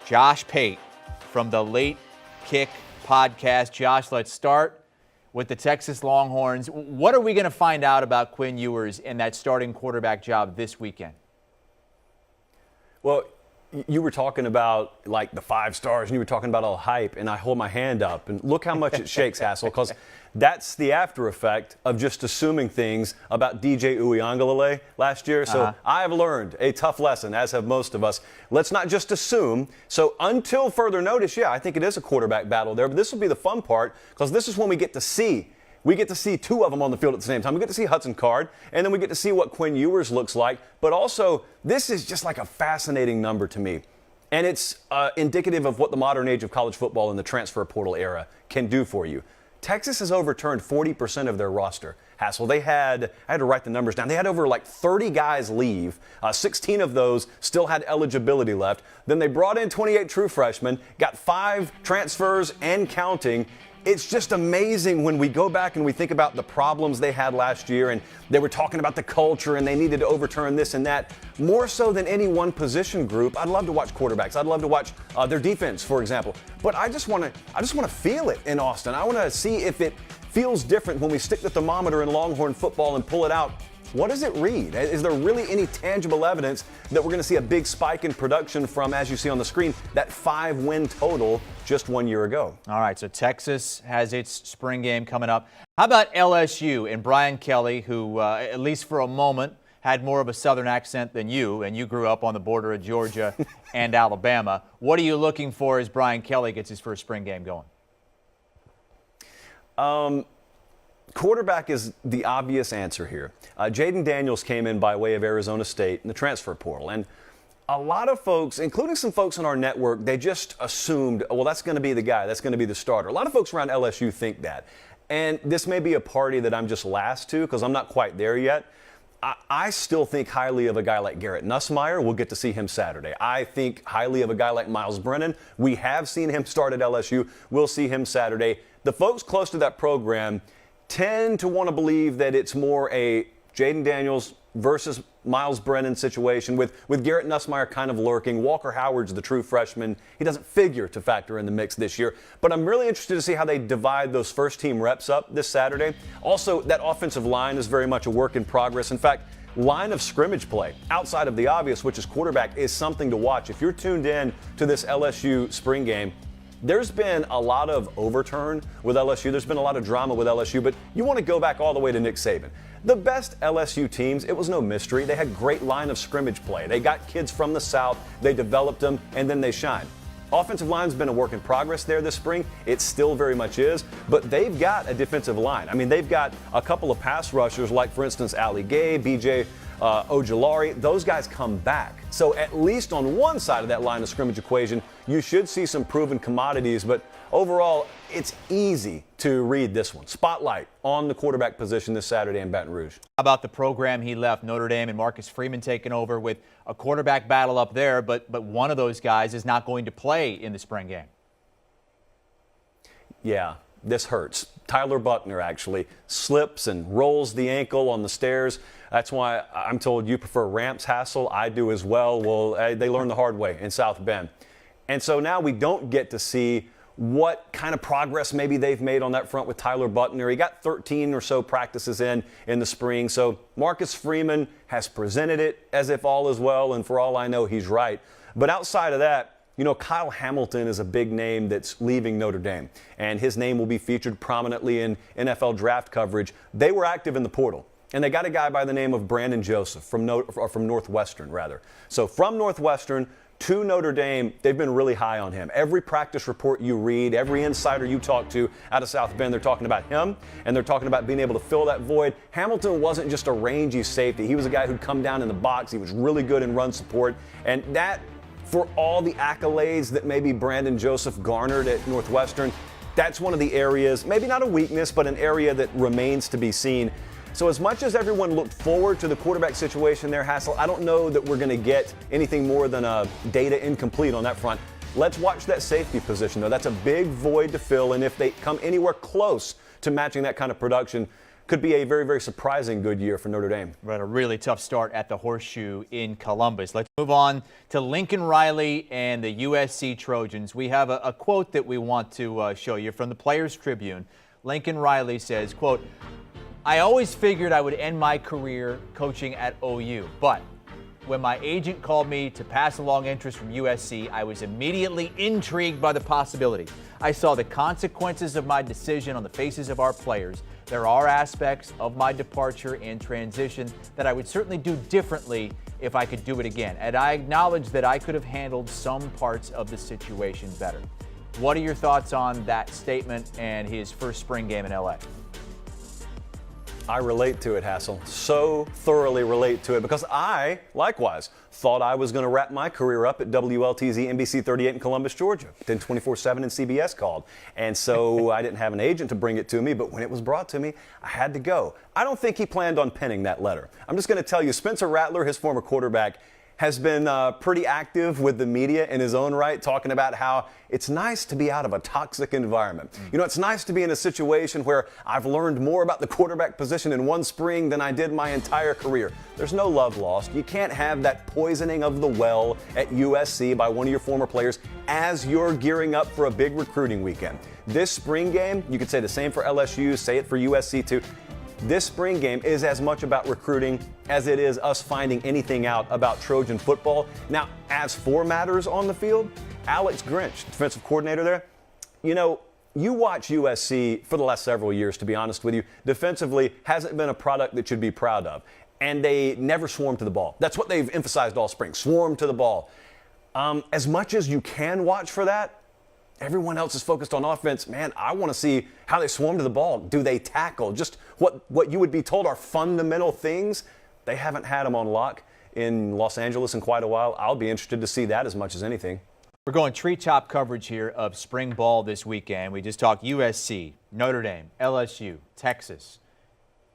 Josh Pate from the Late Kick podcast. Josh, let's start with the Texas Longhorns. What are we going to find out about Quinn Ewers and that starting quarterback job this weekend? Well, you were talking about like the 5 stars and you were talking about all hype, and I hold my hand up and look how much it shakes, Hassel, because that's the after effect of just assuming things about DJ Uiagalelei last year. So I have learned a tough lesson, as have most of us. Let's not just assume. So until further notice, yeah, I think it is a quarterback battle there, but this will be the fun part because this is when we get to see. We get to see 2 of them on the field at the same time. We get to see Hudson Card, and then we get to see what Quinn Ewers looks like. But also, this is just like a fascinating number to me. And it's indicative of what the modern age of college football and the transfer portal era can do for you. Texas has overturned 40% of their roster. Hassel, I had to write the numbers down. They had over like 30 guys leave. 16 of those still had eligibility left. Then they brought in 28 true freshmen, got 5 transfers and counting. It's just amazing when we go back and we think about the problems they had last year, and they were talking about the culture and they needed to overturn this and that. More so than any one position group, I'd love to watch quarterbacks. I'd love to watch their defense, for example. But I just want to feel it in Austin. I want to see if it feels different when we stick the thermometer in Longhorn football and pull it out. What does it read? Is there really any tangible evidence that we're going to see a big spike in production from, as you see on the screen, that 5-win total just 1 year ago? All right, so Texas has its spring game coming up. How about LSU and Brian Kelly, who, at least for a moment, had more of a southern accent than you, and you grew up on the border of Georgia and Alabama. What are you looking for as Brian Kelly gets his first spring game going? Quarterback is the obvious answer here. Jaden Daniels came in by way of Arizona State in the transfer portal. And a lot of folks, including some folks on our network, they just assumed, well, that's going to be the guy. That's going to be the starter. A lot of folks around LSU think that. And this may be a party that I'm just last to because I'm not quite there yet. I still think highly of a guy like Garrett Nussmeier. We'll get to see him Saturday. I think highly of a guy like Miles Brennan. We have seen him start at LSU. We'll see him Saturday. The folks close to that program tend to want to believe that it's more a Jaden Daniels versus Miles Brennan situation with Garrett Nussmeier kind of lurking. Walker Howard's the true freshman. He doesn't figure to factor in the mix this year. But I'm really interested to see how they divide those first-team reps up this Saturday. Also, that offensive line is very much a work in progress. In fact, line of scrimmage play, outside of the obvious, which is quarterback, is something to watch. If you're tuned in to this LSU spring game, there's been a lot of overturn with LSU. There's been a lot of drama with LSU, but you want to go back all the way to Nick Saban. The best LSU teams, it was no mystery. They had great line of scrimmage play. They got kids from the South, they developed them, and then they shine. Offensive line's been a work in progress there this spring. It still very much is, but they've got a defensive line. I mean, they've got a couple of pass rushers like, for instance, Ali Gay, BJ Ojulari. Those guys come back. So at least on one side of that line of scrimmage equation, you should see some proven commodities, but overall, it's easy to read this one. Spotlight on the quarterback position this Saturday in Baton Rouge. How about the program he left, Notre Dame and Marcus Freeman taking over with a quarterback battle up there, but one of those guys is not going to play in the spring game? Yeah, this hurts. Tyler Buckner actually slips and rolls the ankle on the stairs. That's why I'm told you prefer ramps, Hassel. I do as well. Well, they learned the hard way in South Bend. And so now we don't get to see what kind of progress maybe they've made on that front with Tyler Buckner. He got 13 or so practices in the spring. So Marcus Freeman has presented it as if all is well, and for all I know, he's right. But outside of that, you know, Kyle Hamilton is a big name that's leaving Notre Dame, and his name will be featured prominently in NFL draft coverage. They were active in the portal, and they got a guy by the name of Brandon Joseph from Northwestern, rather. So from Northwestern to Notre Dame, they've been really high on him. Every practice report you read, every insider you talk to out of South Bend, they're talking about him, and they're talking about being able to fill that void. Hamilton wasn't just a rangy safety. He was a guy who'd come down in the box. He was really good in run support, and that, for all the accolades that maybe Brandon Joseph garnered at Northwestern, that's one of the areas, maybe not a weakness, but an area that remains to be seen. So as much as everyone looked forward to the quarterback situation there, Hassel, I don't know that we're going to get anything more than a data incomplete on that front. Let's watch that safety position, though. That's a big void to fill, and if they come anywhere close to matching that kind of production, could be a very, very surprising good year for Notre Dame. Right, a really tough start at the Horseshoe in Columbus. Let's move on to Lincoln Riley and the USC Trojans. We have a quote that we want to show you from the Players Tribune. Lincoln Riley says, quote, "I always figured I would end my career coaching at OU, but when my agent called me to pass along interest from USC, I was immediately intrigued by the possibility. I saw the consequences of my decision on the faces of our players. There are aspects of my departure and transition that I would certainly do differently if I could do it again. And I acknowledge that I could have handled some parts of the situation better." What are your thoughts on that statement and his first spring game in LA? I relate to it, Hassel. So thoroughly relate to it because I, likewise, thought I was going to wrap my career up at WLTZ NBC 38 in Columbus, Georgia. Then 24/7 and CBS called. And so I didn't have an agent to bring it to me, but when it was brought to me, I had to go. I don't think he planned on penning that letter. I'm just going to tell you, Spencer Rattler, his former quarterback, has been pretty active with the media in his own right, talking about how it's nice to be out of a toxic environment. You know, it's nice to be in a situation where I've learned more about the quarterback position in one spring than I did my entire career. There's no love lost. You can't have that poisoning of the well at USC by one of your former players as you're gearing up for a big recruiting weekend. This spring game, you could say the same for LSU, say it for USC too. This spring game is as much about recruiting as it is us finding anything out about Trojan football. Now, as for matters on the field, Alex Grinch, defensive coordinator there, you know, you watch USC for the last several years, to be honest with you, defensively hasn't been a product that you'd be proud of. And they never swarm to the ball. That's what they've emphasized all spring, swarm to the ball. As much as you can watch for that, everyone else is focused on offense. Man, I want to see how they swarm to the ball. Do they tackle? Just what you would be told are fundamental things. They haven't had them on lock in Los Angeles in quite a while. I'll be interested to see that as much as anything. We're going treetop coverage here of spring ball this weekend. We just talked USC, Notre Dame, LSU, Texas.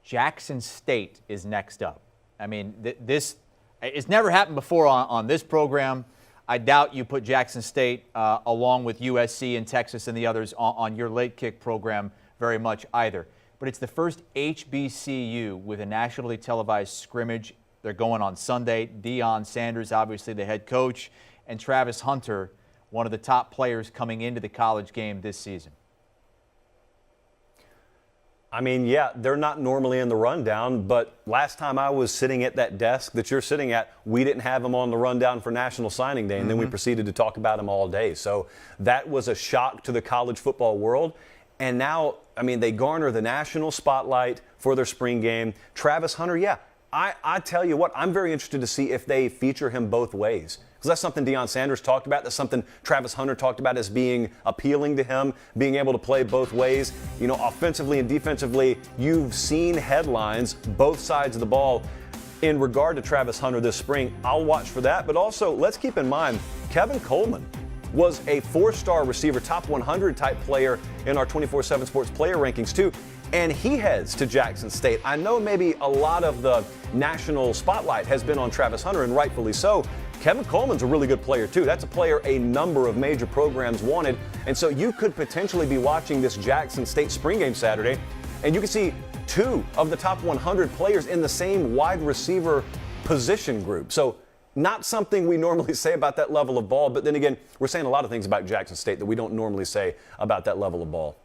Jackson State is next up. I mean, this it's never happened before on this program. I doubt you put Jackson State along with USC and Texas and the others on your late kick program very much either. But it's the first HBCU with a nationally televised scrimmage. They're going on Sunday. Deion Sanders, obviously the head coach, and Travis Hunter, one of the top players coming into the college game this season. I mean, yeah, they're not normally in the rundown, but last time I was sitting at that desk that you're sitting at, we didn't have them on the rundown for National Signing Day, and then we proceeded to talk about them all day. So that was a shock to the college football world. And now, I mean, they garner the national spotlight for their spring game. Travis Hunter, yeah, I tell you what, I'm very interested to see if they feature him both ways. Because that's something Deion Sanders talked about. That's something Travis Hunter talked about as being appealing to him, being able to play both ways. You know, offensively and defensively, you've seen headlines, both sides of the ball, in regard to Travis Hunter this spring. I'll watch for that. But also, let's keep in mind, Kevin Coleman was a 4-star receiver, top 100 type player in our 24/7 Sports player rankings too. And he heads to Jackson State. I know maybe a lot of the national spotlight has been on Travis Hunter, and rightfully so. Kevin Coleman's a really good player too. That's a player a number of major programs wanted. And so you could potentially be watching this Jackson State spring game Saturday, and you could see 2 of the top 100 players in the same wide receiver position group. So not something we normally say about that level of ball, but then again, we're saying a lot of things about Jackson State that we don't normally say about that level of ball.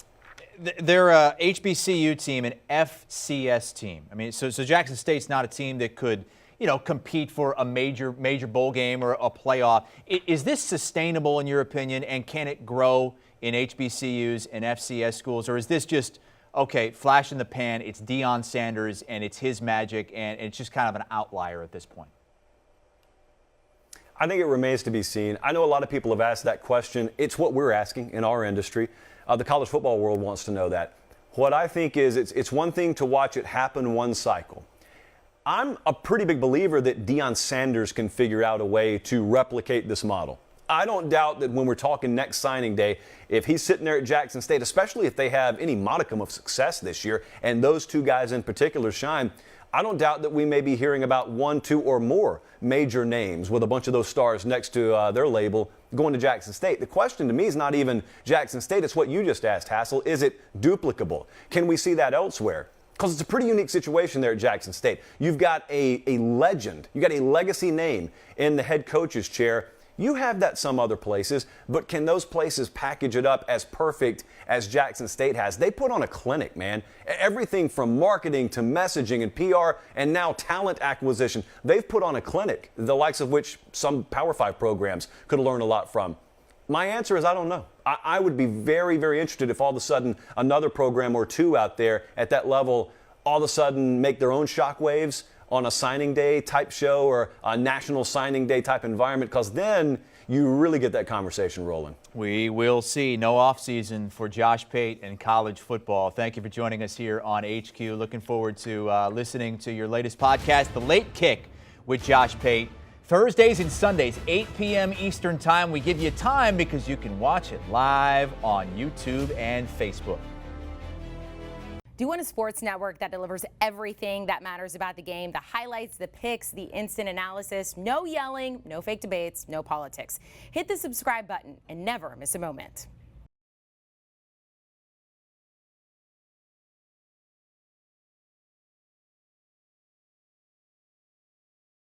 They're a HBCU team, an FCS team. I mean, so Jackson State's not a team that could, you know, compete for a major bowl game or a playoff. Is this sustainable in your opinion, and can it grow in HBCUs and FCS schools, or is this just, okay, flash in the pan, it's Deion Sanders and it's his magic and it's just kind of an outlier at this point? I think it remains to be seen. I know a lot of people have asked that question. It's what we're asking in our industry. The college football world wants to know that. What I think is it's one thing to watch it happen one cycle. I'm a pretty big believer that Deion Sanders can figure out a way to replicate this model. I don't doubt that when we're talking next signing day, if he's sitting there at Jackson State, especially if they have any modicum of success this year, and those 2 guys in particular shine, I don't doubt that we may be hearing about 1, 2, or more major names with a bunch of those stars next to their label going to Jackson State. The question to me is not even Jackson State. It's what you just asked, Hassel. Is it duplicable? Can we see that elsewhere? Because it's a pretty unique situation there at Jackson State. You've got a legend, you got a legacy name in the head coach's chair. You have that some other places, but can those places package it up as perfect as Jackson State has? They put on a clinic, man. Everything from marketing to messaging and PR and now talent acquisition. They've put on a clinic, the likes of which some Power 5 programs could learn a lot from. My answer is I don't know. I would be very, very interested if all of a sudden another program or two out there at that level all of a sudden make their own shockwaves on a signing day type show or a national signing day type environment, because then you really get that conversation rolling. We will see. No offseason for Josh Pate and college football. Thank you for joining us here on HQ. Looking forward to listening to your latest podcast, The Late Kick with Josh Pate. Thursdays and Sundays, 8 p.m. Eastern Time. We give you time because you can watch it live on YouTube and Facebook. Do you want a sports network that delivers everything that matters about the game? The highlights, the picks, the instant analysis, no yelling, no fake debates, no politics. Hit the subscribe button and never miss a moment.